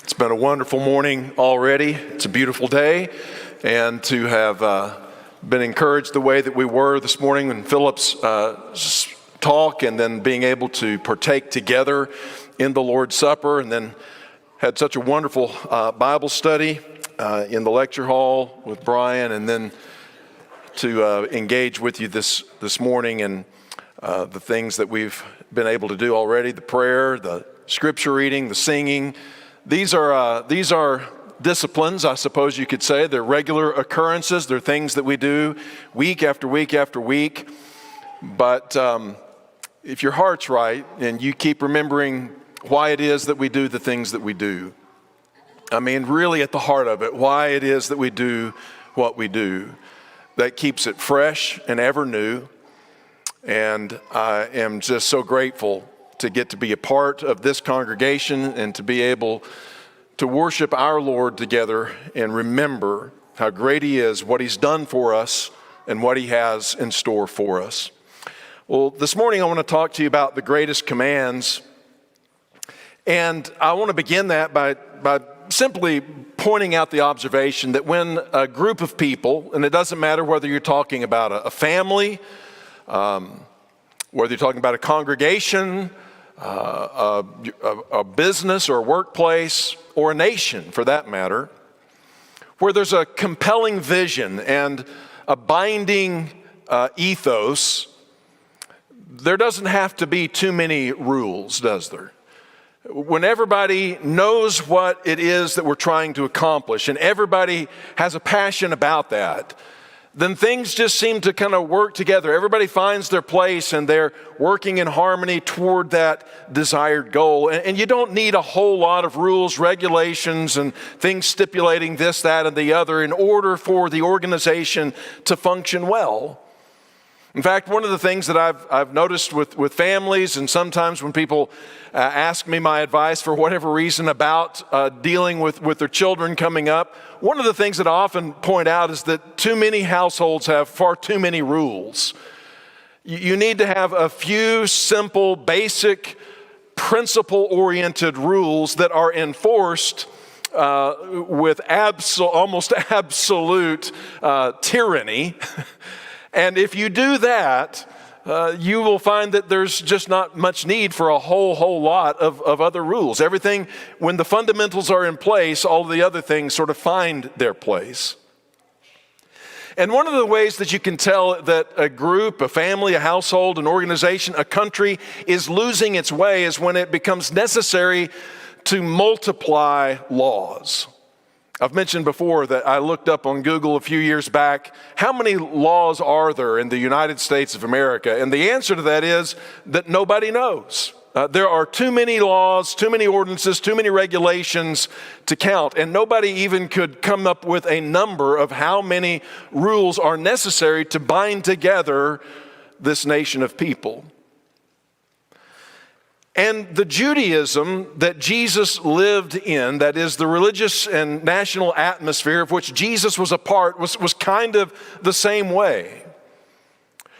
It's been a wonderful morning already. It's a beautiful day, and to have been encouraged the way that we were this morning in Philip's talk, and then being able to partake together in the Lord's Supper, and then had such a wonderful Bible study in the lecture hall with Brian, and then to engage with you this morning and the things that we've been able to do already, the prayer, the scripture reading, the singing. These are disciplines, I suppose you could say. They're regular occurrences. They're things that we do week after week after week. But if your heart's right and you keep remembering why it is that we do the things that we do, I mean, really at the heart of it, why it is that we do what we do, that keeps it fresh and ever new. And I am just so grateful to get to be a part of this congregation and to be able to worship our Lord together and remember how great He is, what He's done for us, and what He has in store for us. Well, this morning I want to talk to you about the greatest commands. And I want to begin that by simply pointing out the observation that when a group of people, and it doesn't matter whether you're talking about a family, whether you're talking about a congregation, a business or a workplace, or a nation for that matter, where there's a compelling vision and a binding ethos, there doesn't have to be too many rules, does there? When everybody knows what it is that we're trying to accomplish and everybody has a passion about that, then things just seem to kind of work together. Everybody finds their place and they're working in harmony toward that desired goal. And you don't need a whole lot of rules, regulations, and things stipulating this, that, and the other in order for the organization to function well. In fact, one of the things that I've noticed with families, and sometimes when people ask me my advice for whatever reason about dealing with their children coming up, one of the things that I often point out is that too many households have far too many rules. You need to have a few simple, basic, principle-oriented rules that are enforced with almost absolute tyranny. And if you do that, you will find that there's just not much need for a whole lot of other rules. Everything, when the fundamentals are in place, all the other things sort of find their place. And one of the ways that you can tell that a group, a family, a household, an organization, a country is losing its way is when it becomes necessary to multiply laws. I've mentioned before that I looked up on Google a few years back, how many laws are there in the United States of America? And the answer to that is that nobody knows. There are too many laws, too many ordinances, too many regulations to count. And nobody even could come up with a number of how many rules are necessary to bind together this nation of people. And the Judaism that Jesus lived in, that is the religious and national atmosphere of which Jesus was a part, was kind of the same way.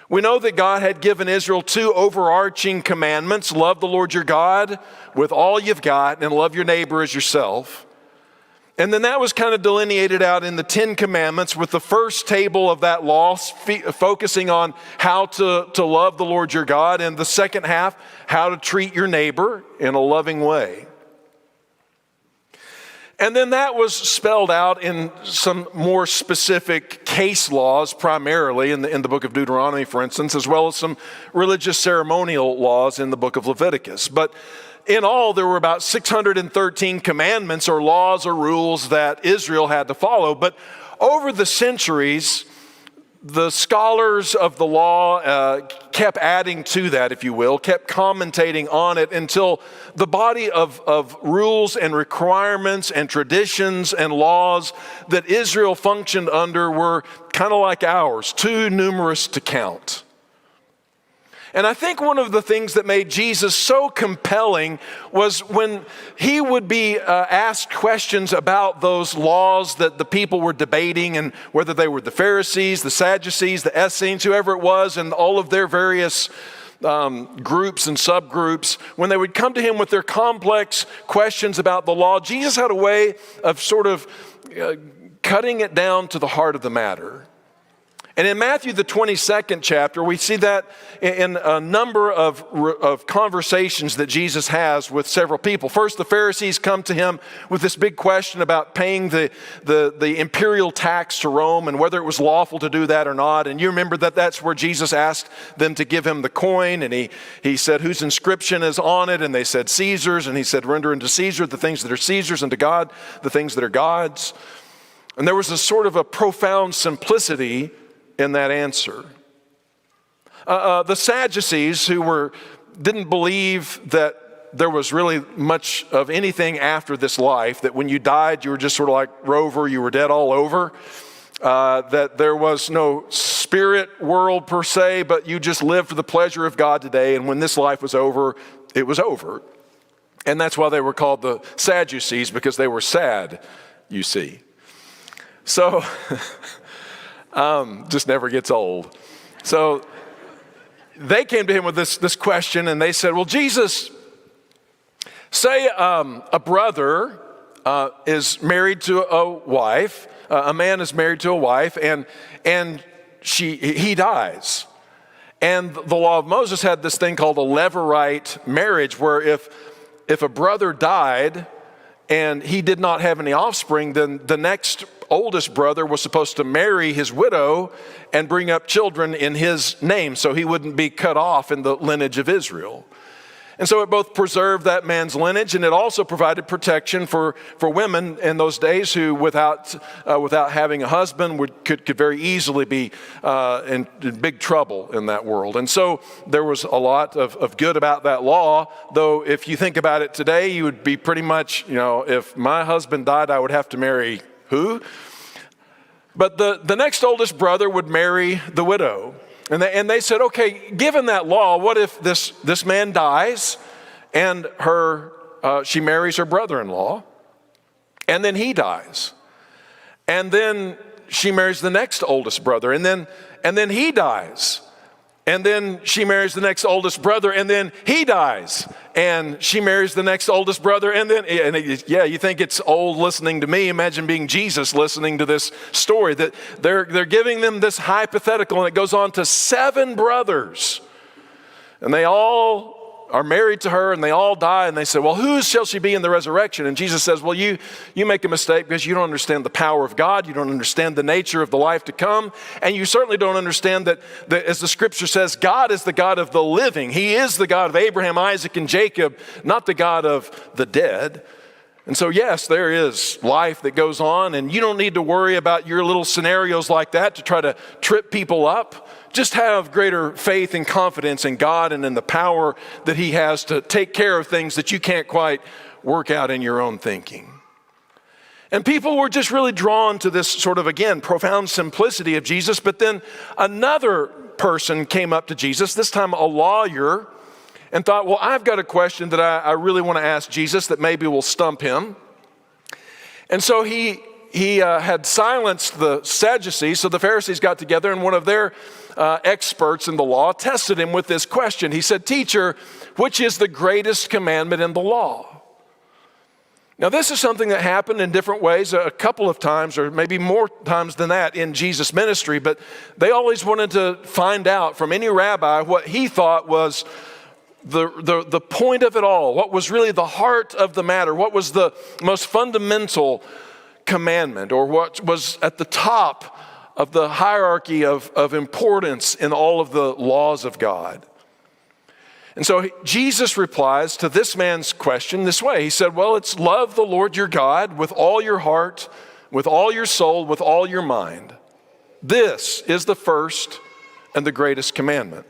We know that God had given Israel two overarching commandments: love the Lord your God with all you've got and love your neighbor as yourself. And then that was kind of delineated out in the 10 Commandments, with the first table of that law focusing on how to love the Lord your God, and the second half, how to treat your neighbor in a loving way. And then that was spelled out in some more specific case laws, primarily in the book of Deuteronomy, for instance, as well as some religious ceremonial laws in the book of Leviticus. But in all, there were about 613 commandments or laws or rules that Israel had to follow. But over the centuries, the scholars of the law kept adding to that, if you will, kept commentating on it until the body of rules and requirements and traditions and laws that Israel functioned under were kind of like ours, too numerous to count. And I think one of the things that made Jesus so compelling was when he would be asked questions about those laws that the people were debating, and whether they were the Pharisees, the Sadducees, the Essenes, whoever it was, and all of their various groups and subgroups, when they would come to him with their complex questions about the law, Jesus had a way of sort of cutting it down to the heart of the matter. And in Matthew, the 22nd chapter, we see that in a number of conversations that Jesus has with several people. First, the Pharisees come to him with this big question about paying the imperial tax to Rome and whether it was lawful to do that or not. And you remember that that's where Jesus asked them to give him the coin. And he said, whose inscription is on it? And they said, Caesar's. And he said, render unto Caesar the things that are Caesar's, and to God the things that are God's. And there was a sort of a profound simplicity in that answer. The Sadducees, who didn't believe that there was really much of anything after this life, that when you died, you were just sort of like Rover, you were dead all over, that there was no spirit world per se, but you just lived for the pleasure of God today, and when this life was over, it was over. And that's why they were called the Sadducees, because they were sad, you see. So, just never gets old. So they came to him with this question, and they said, well, Jesus, say a brother is married to a wife, a man is married to a wife, and he dies. And the law of Moses had this thing called a levirate marriage, where if a brother died and he did not have any offspring, then the next oldest brother was supposed to marry his widow and bring up children in his name so he wouldn't be cut off in the lineage of Israel. And so it both preserved that man's lineage, and it also provided protection for women in those days who, without having a husband, could very easily be in big trouble in that world. And so there was a lot of good about that law, though if you think about it today, you would be pretty much, if my husband died, I would have to marry who? But the next oldest brother would marry the widow. And they said, okay, given that law, what if this man dies and she marries her brother-in-law, and then he dies, and then she marries the next oldest brother, and then he dies, and then she marries the next oldest brother, and then he dies, and she marries the next oldest brother, you think it's old listening to me. Imagine being Jesus listening to this story, that they're giving them this hypothetical, and it goes on to 7 brothers, and they all are married to her, and they all die, and they say, well, whose shall she be in the resurrection? And Jesus says, well, you make a mistake because you don't understand the power of God, you don't understand the nature of the life to come, and you certainly don't understand that as the scripture says, God is the God of the living. He is the God of Abraham, Isaac, and Jacob, not the God of the dead. And so, yes, there is life that goes on, and you don't need to worry about your little scenarios like that to try to trip people up. Just have greater faith and confidence in God and in the power that He has to take care of things that you can't quite work out in your own thinking. And people were just really drawn to this sort of, again, profound simplicity of Jesus. But then another person came up to Jesus, this time a lawyer, and thought, well, I've got a question that I really want to ask Jesus that maybe will stump him. And so he had silenced the Sadducees, so the Pharisees got together, and one of their experts in the law tested him with this question. He said, teacher, which is the greatest commandment in the law? Now, this is something that happened in different ways a couple of times, or maybe more times than that in Jesus' ministry, but they always wanted to find out from any rabbi what he thought was the point of it all, what was really the heart of the matter, what was the most fundamental commandment, or what was at the top of the hierarchy of importance in all of the laws of God. And so Jesus replies to this man's question this way. He said, well, it's love the Lord your God with all your heart, with all your soul, with all your mind. This is the first and the greatest commandment.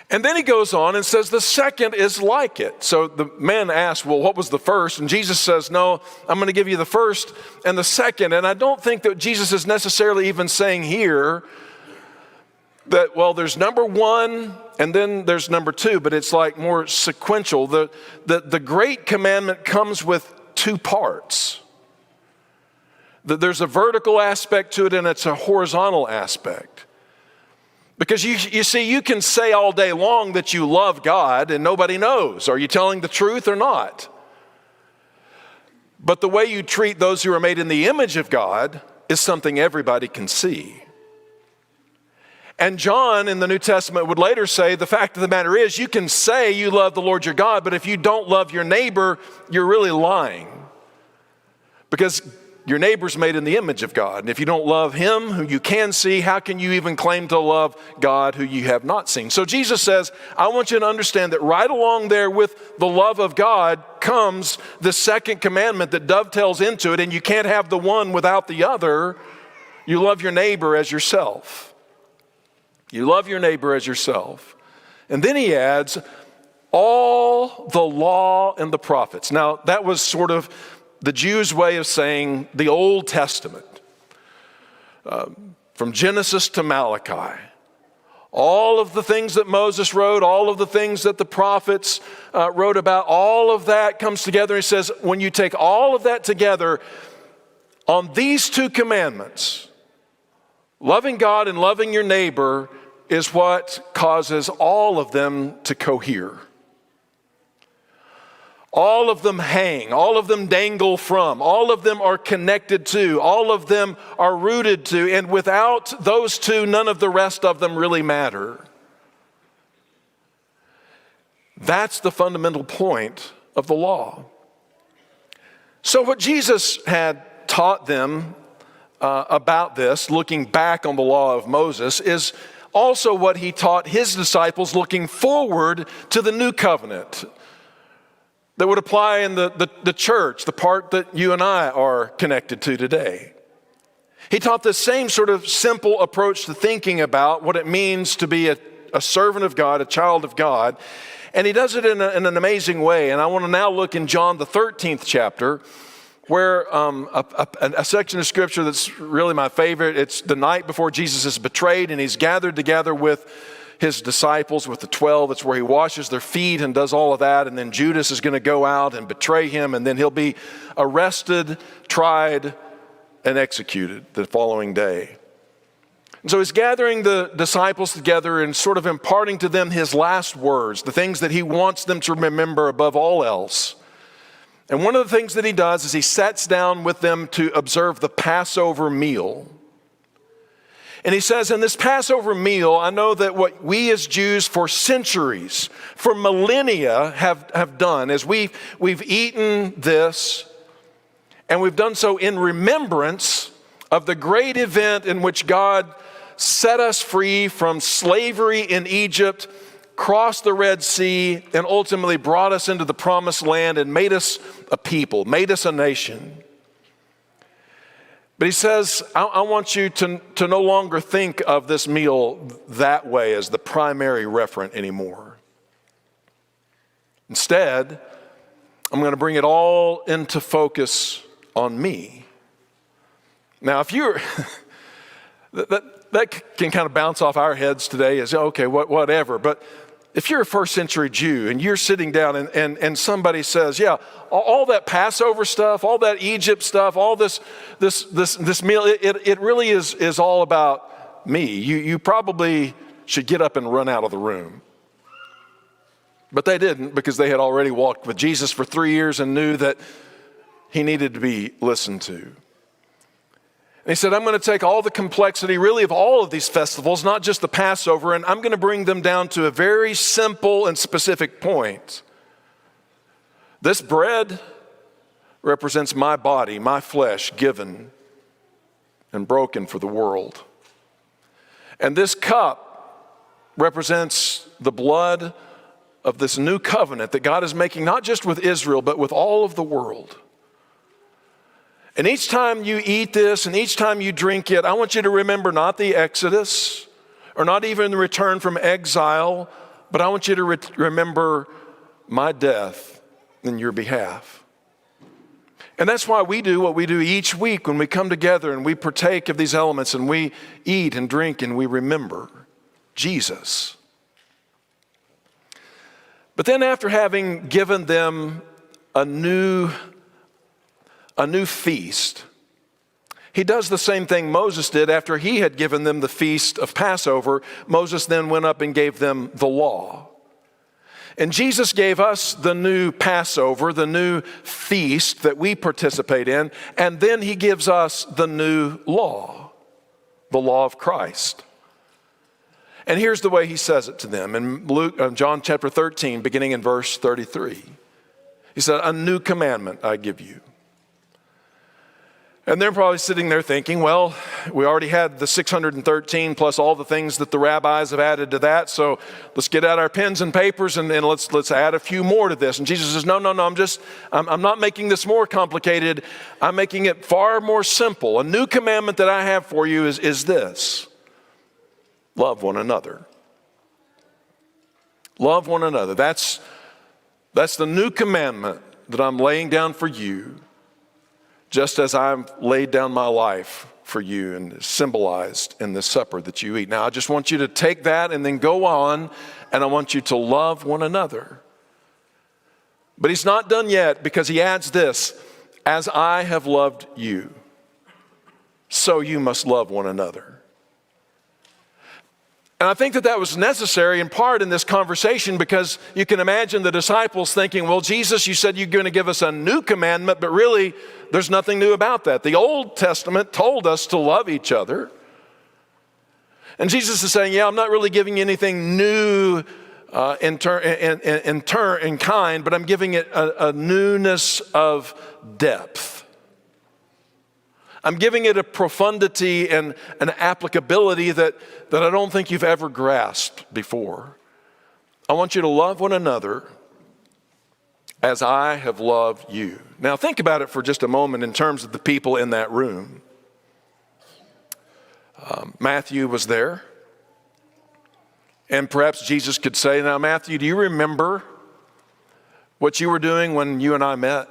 And then he goes on and says the second is like it. So the man asks, well, what was the first? And Jesus says, no, I'm going to give you the first and the second. And I don't think that Jesus is necessarily even saying here that, well, there's number one and then there's number two, but it's like more sequential. The great commandment comes with 2 parts. There's a vertical aspect to it and it's a horizontal aspect. Because you see, you can say all day long that you love God and nobody knows. Are you telling the truth or not? But the way you treat those who are made in the image of God is something everybody can see. And John in the New Testament would later say, the fact of the matter is, you can say you love the Lord your God, but if you don't love your neighbor, you're really lying. Because your neighbor's made in the image of God. And if you don't love him, who you can see, how can you even claim to love God who you have not seen? So Jesus says, I want you to understand that right along there with the love of God comes the second commandment that dovetails into it, and you can't have the one without the other. You love your neighbor as yourself. You love your neighbor as yourself. And then he adds, all the law and the prophets. Now, that was sort of the Jews' way of saying the Old Testament, from Genesis to Malachi. All of the things that Moses wrote, all of the things that the prophets wrote about, all of that comes together. He says, when you take all of that together, on these two commandments, loving God and loving your neighbor is what causes all of them to cohere. All of them hang, all of them dangle from, all of them are connected to, all of them are rooted to, and without those two, none of the rest of them really matter. That's the fundamental point of the law. So what Jesus had taught them about this, looking back on the law of Moses, is also what he taught his disciples looking forward to the new covenant that would apply in the church, the part that you and I are connected to today. He taught the same sort of simple approach to thinking about what it means to be a servant of God, a child of God. And he does it in an amazing way. And I want to now look in John, the 13th chapter, where a section of scripture that's really my favorite. It's the night before Jesus is betrayed, and he's gathered together with his disciples, with the 12. It's where he washes their feet and does all of that. And then Judas is going to go out and betray him. And then he'll be arrested, tried, and executed the following day. And so he's gathering the disciples together and sort of imparting to them his last words, the things that he wants them to remember above all else. And one of the things that he does is he sits down with them to observe the Passover meal. And he says, in this Passover meal, I know that what we as Jews for centuries, for millennia have done is we've eaten this, and we've done so in remembrance of the great event in which God set us free from slavery in Egypt, crossed the Red Sea, and ultimately brought us into the promised land and made us a people, made us a nation. But he says, I want you to no longer think of this meal that way as the primary referent anymore. Instead, I'm going to bring it all into focus on me. Now, if you're, that can kind of bounce off our heads today as, okay, whatever. But if you're a first century Jew and you're sitting down and somebody says, yeah, all that Passover stuff, all that Egypt stuff, all this meal, it really is all about me. You probably should get up and run out of the room. But they didn't, because they had already walked with Jesus for 3 years and knew that he needed to be listened to. And he said, I'm going to take all the complexity really of all of these festivals, not just the Passover, and I'm going to bring them down to a very simple and specific point. This bread represents my body, my flesh, given and broken for the world. And this cup represents the blood of this new covenant that God is making, not just with Israel, but with all of the world. And each time you eat this and each time you drink it, I want you to remember not the Exodus or not even the return from exile, but I want you to remember my death in your behalf. And that's why we do what we do each week when we come together and we partake of these elements and we eat and drink and we remember Jesus. But then after having given them a new feast, He does the same thing Moses did after he had given them the feast of Passover. Moses then went up and gave them the law. And Jesus gave us the new Passover, the new feast that we participate in, and then he gives us the new law, the law of Christ. And here's the way he says it to them in John chapter 13, beginning in verse 33. He said, "A new commandment I give you." And they're probably sitting there thinking, well, we already had the 613 plus all the things that the rabbis have added to that. So let's get out our pens and papers and let's add a few more to this. And Jesus says, no, I'm not making this more complicated. I'm making it far more simple. A new commandment that I have for you is this: love one another. Love one another. That's the new commandment that I'm laying down for you, just as I've laid down my life for you and symbolized in the supper that you eat. Now, I just want you to take that and then go on, and I want you to love one another. But he's not done yet, because he adds this: as I have loved you, so you must love one another. And I think that was necessary in part in this conversation, because you can imagine the disciples thinking, well, Jesus, you said you're going to give us a new commandment, but really there's nothing new about that. The Old Testament told us to love each other. And Jesus is saying, yeah, I'm not really giving you anything new in kind, but I'm giving it a newness of depth. I'm giving it a profundity and an applicability that I don't think you've ever grasped before. I want you to love one another as I have loved you. Now think about it for just a moment in terms of the people in that room. Matthew was there. And perhaps Jesus could say, now Matthew, do you remember what you were doing when you and I met?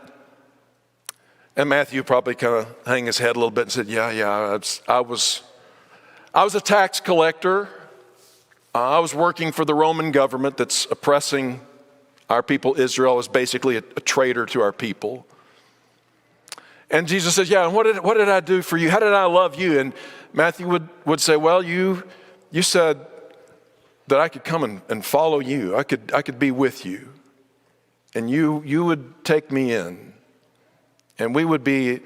And Matthew probably kind of hung his head a little bit and said, yeah, I was a tax collector. I was working for the Roman government that's oppressing our people Israel. I was basically a traitor to our people. And Jesus says, yeah, and what did I do for you? How did I love you? And Matthew would say, well, you said that I could come and follow you. I could be with you. And you would take me in. And we would be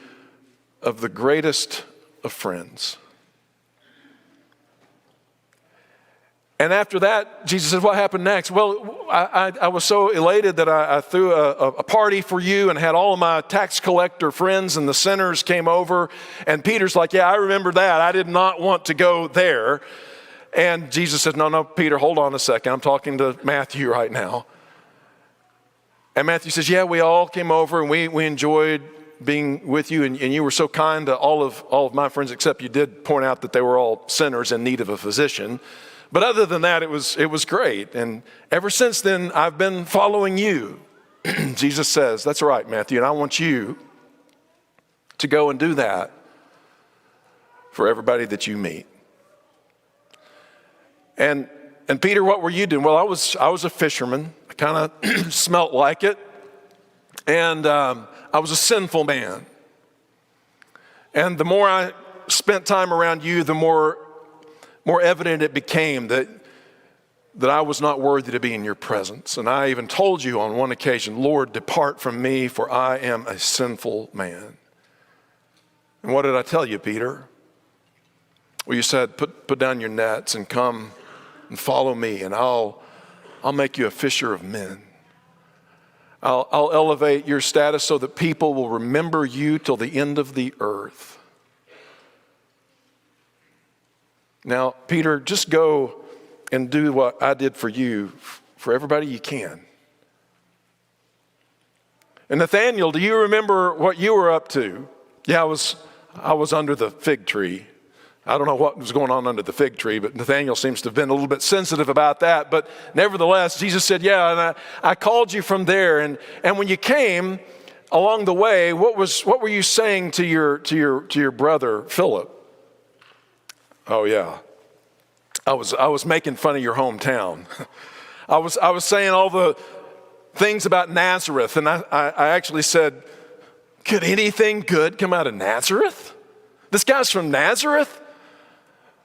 of the greatest of friends. And after that, Jesus said, what happened next? Well, I was so elated that I threw a party for you and had all of my tax collector friends, and the sinners came over. And Peter's like, yeah, I remember that. I did not want to go there. And Jesus said, no, Peter, hold on a second. I'm talking to Matthew right now. And Matthew says, yeah, we all came over and we enjoyed being with you, and you were so kind to all of my friends, except you did point out that they were all sinners in need of a physician. But other than that, it was great. And ever since then, I've been following you. Jesus says, that's right, Matthew, and I want you to go and do that for everybody that you meet. And Peter, what were you doing? Well, I was a fisherman. I kind of smelt like it. And I was a sinful man. And the more I spent time around you, the more evident it became that I was not worthy to be in your presence. And I even told you on one occasion, Lord, depart from me, for I am a sinful man. And what did I tell you, Peter? Well, you said, put down your nets and come and follow me, and I'll make you a fisher of men. I'll elevate your status so that people will remember you till the end of the earth. Now, Peter, just go and do what I did for you, for everybody you can. And Nathaniel, do you remember what you were up to? Yeah, I was under the fig tree. I don't know what was going on under the fig tree, but Nathaniel seems to have been a little bit sensitive about that. But nevertheless, Jesus said, yeah, and I called you from there. And when you came along the way, what were you saying to your brother Philip? Oh yeah, I was making fun of your hometown. I was saying all the things about Nazareth, and I actually said, could anything good come out of Nazareth? This guy's from Nazareth?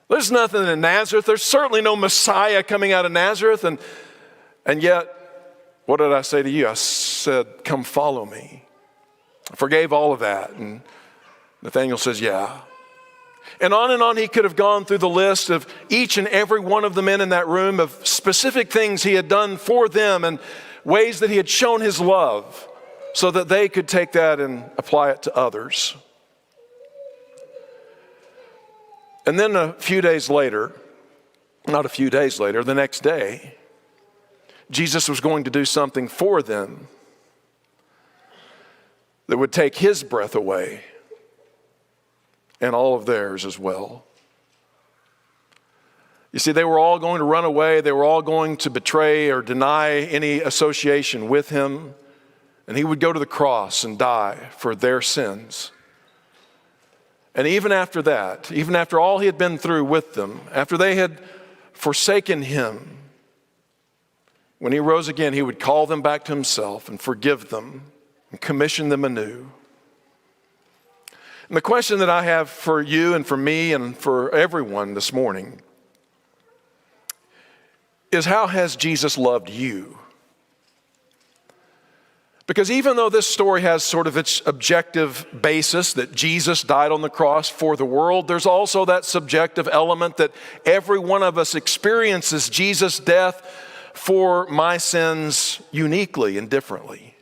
There's nothing in Nazareth. There's certainly no Messiah coming out of Nazareth. And yet, what did I say to you? I said, come follow me. I forgave all of that. And Nathanael says, yeah. And on he could have gone through the list of each and every one of the men in that room of specific things he had done for them and ways that he had shown his love so that they could take that and apply it to others. And then the next day, Jesus was going to do something for them that would take his breath away and all of theirs as well. You see, they were all going to run away. They were all going to betray or deny any association with him. And he would go to the cross and die for their sins. And even after that, even after all he had been through with them, after they had forsaken him, when he rose again, he would call them back to himself and forgive them and commission them anew. And the question that I have for you and for me and for everyone this morning is, how has Jesus loved you? Because even though this story has sort of its objective basis that Jesus died on the cross for the world, there's also that subjective element that every one of us experiences Jesus' death for my sins uniquely and differently.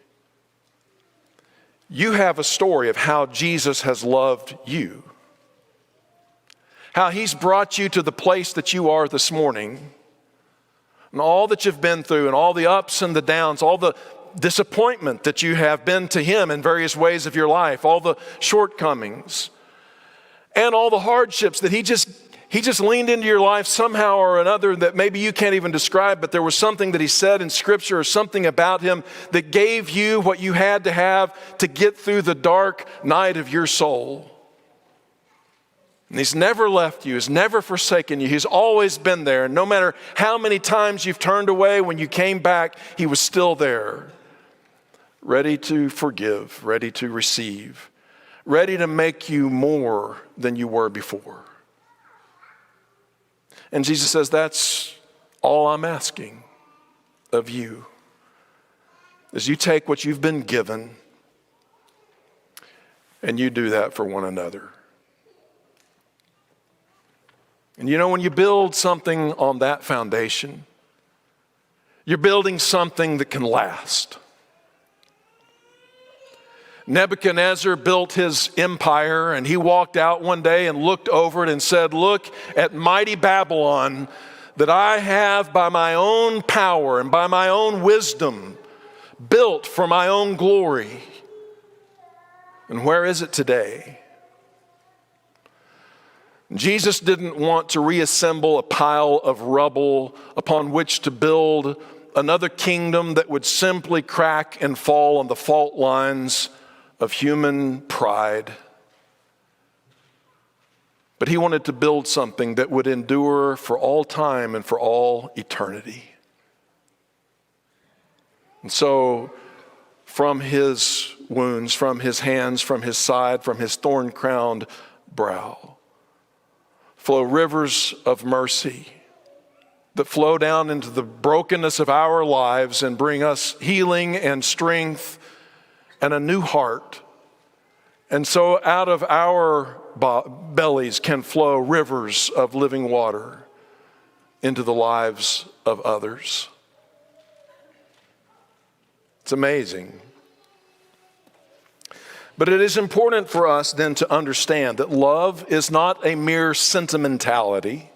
You have a story of how Jesus has loved you, how he's brought you to the place that you are this morning, and all that you've been through and all the ups and the downs, all the disappointment that you have been to him in various ways of your life, all the shortcomings, and all the hardships that he just leaned into your life somehow or another that maybe you can't even describe, but there was something that he said in Scripture or something about him that gave you what you had to have to get through the dark night of your soul. And he's never left you. He's never forsaken you. He's always been there. And no matter how many times you've turned away, when you came back, he was still there, ready to forgive, ready to receive, ready to make you more than you were before. And Jesus says, that's all I'm asking of you, is you take what you've been given and you do that for one another. And you know, when you build something on that foundation, you're building something that can last. Nebuchadnezzar built his empire, and he walked out one day and looked over it and said, look at mighty Babylon that I have by my own power and by my own wisdom built for my own glory. And where is it today? Jesus didn't want to reassemble a pile of rubble upon which to build another kingdom that would simply crack and fall on the fault lines of human pride. But he wanted to build something that would endure for all time and for all eternity. And so, from his wounds, from his hands, from his side, from his thorn-crowned brow, flow rivers of mercy that flow down into the brokenness of our lives and bring us healing and strength and a new heart. And so out of our bellies can flow rivers of living water into the lives of others. It's amazing. But it is important for us then to understand that love is not a mere sentimentality.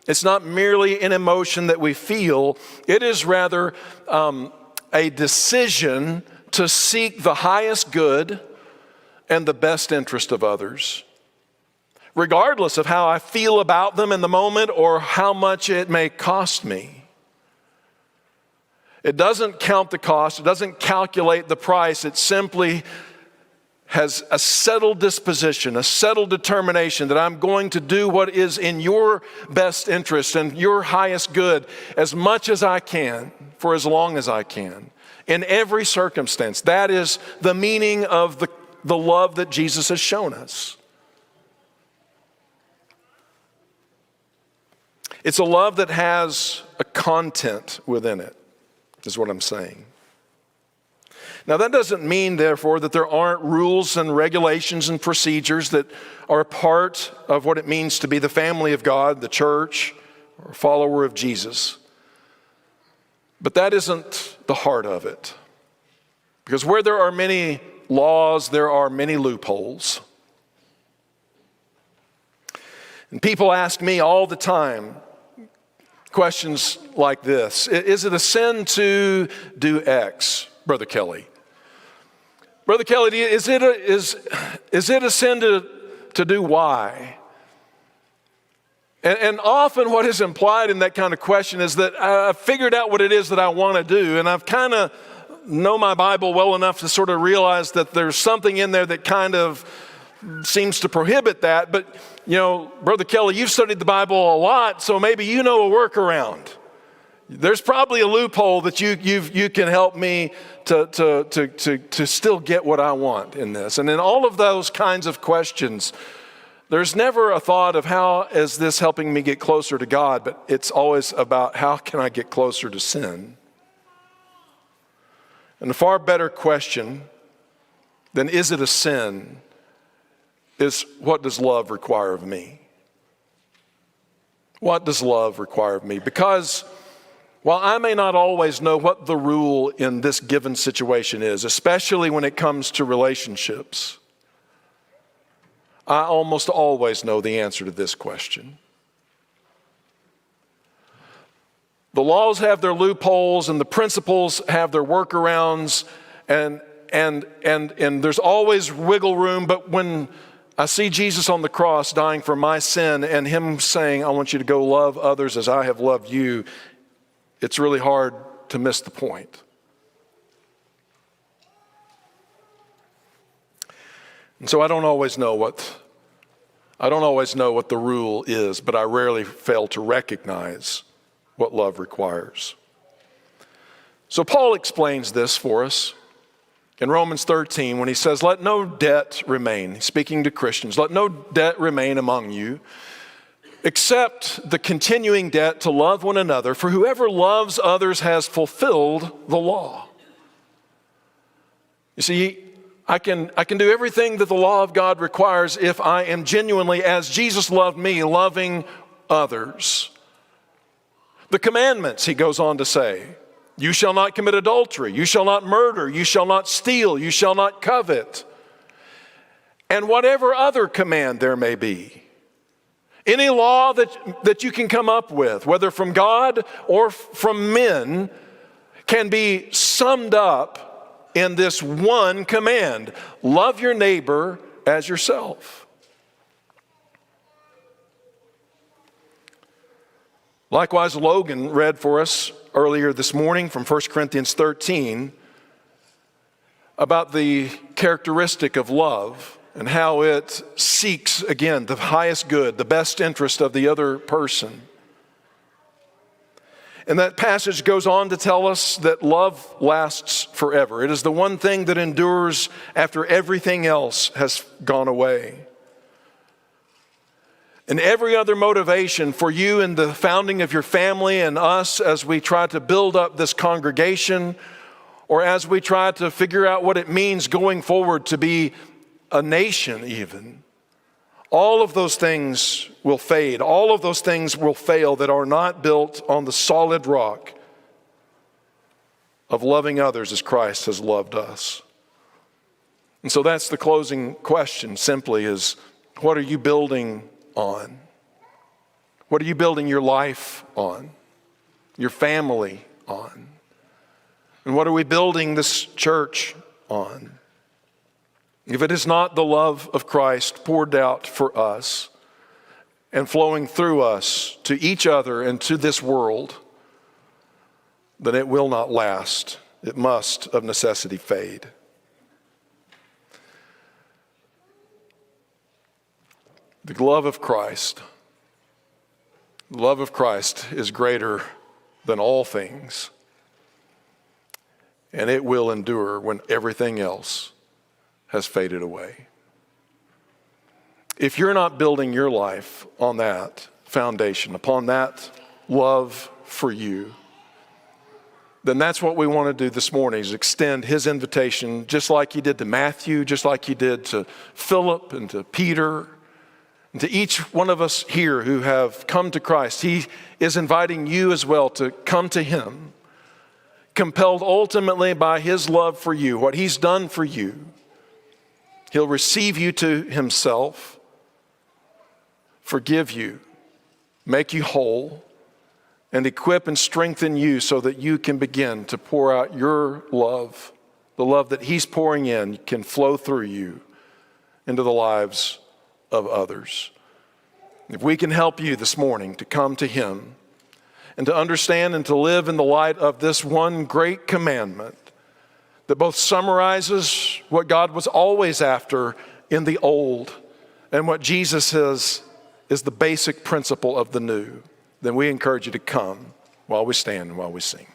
It's not merely an emotion that we feel. It is rather a decision to seek the highest good and the best interest of others, regardless of how I feel about them in the moment or how much it may cost me. It doesn't count the cost. It doesn't calculate the price. It simply has a settled disposition, a settled determination that I'm going to do what is in your best interest and your highest good as much as I can for as long as I can in every circumstance. That is the meaning of the love that Jesus has shown us. It's a love that has a content within it, is what I'm saying. Now, that doesn't mean, therefore, that there aren't rules and regulations and procedures that are a part of what it means to be the family of God, the church, or a follower of Jesus. But that isn't the heart of it. Because where there are many laws, there are many loopholes. And people ask me all the time questions like this. Is it a sin to do X, Brother Kelly? Brother Kelly, is it a sin to do Y? And often what is implied in that kind of question is that I've figured out what it is that I want to do, and I've kind of know my Bible well enough to sort of realize that there's something in there that kind of seems to prohibit that. But, you know, Brother Kelly, you've studied the Bible a lot, so maybe you know a workaround. There's probably a loophole that you can help me to still get what I want in this. And in all of those kinds of questions, there's never a thought of how is this helping me get closer to God, but it's always about how can I get closer to sin. And a far better question than is it a sin is what does love require of me? What does love require of me? Because while I may not always know what the rule in this given situation is, especially when it comes to relationships, I almost always know the answer to this question. The laws have their loopholes and the principles have their workarounds, and there's always wiggle room, but when I see Jesus on the cross dying for my sin and him saying, I want you to go love others as I have loved you, it's really hard to miss the point. And so I don't always know what the rule is, but I rarely fail to recognize what love requires. So Paul explains this for us in Romans 13 when he says, let no debt remain, speaking to Christians, let no debt remain among you, except the continuing debt to love one another, for whoever loves others has fulfilled the law. You see, I can do everything that the law of God requires if I am genuinely, as Jesus loved me, loving others. The commandments, he goes on to say, you shall not commit adultery, you shall not murder, you shall not steal, you shall not covet, and whatever other command there may be. Any law that you can come up with, whether from God or from men, can be summed up in this one command: love your neighbor as yourself. Likewise, Logan read for us earlier this morning from 1 Corinthians 13 about the characteristic of love and how it seeks, again, the highest good, the best interest of the other person. And that passage goes on to tell us that love lasts forever. It is the one thing that endures after everything else has gone away. And every other motivation for you in the founding of your family and us as we try to build up this congregation, or as we try to figure out what it means going forward to be a nation even, all of those things will fade. All of those things will fail that are not built on the solid rock of loving others as Christ has loved us. And so that's the closing question, simply is, what are you building on? What are you building your life on? Your family on? And what are we building this church on? If it is not the love of Christ poured out for us and flowing through us to each other and to this world, then it will not last. It must of necessity fade. The love of Christ is greater than all things, and it will endure when everything else has faded away. If you're not building your life on that foundation, upon that love for you, then that's what we want to do this morning, is extend his invitation just like he did to Matthew, just like he did to Philip and to Peter, and to each one of us here who have come to Christ. He is inviting you as well to come to him, compelled ultimately by his love for you, what he's done for you. He'll receive you to himself, forgive you, make you whole, and equip and strengthen you so that you can begin to pour out your love. The love that he's pouring in can flow through you into the lives of others. If we can help you this morning to come to him and to understand and to live in the light of this one great commandment that both summarizes what God was always after in the old and what Jesus says is the basic principle of the new, then we encourage you to come while we stand and while we sing.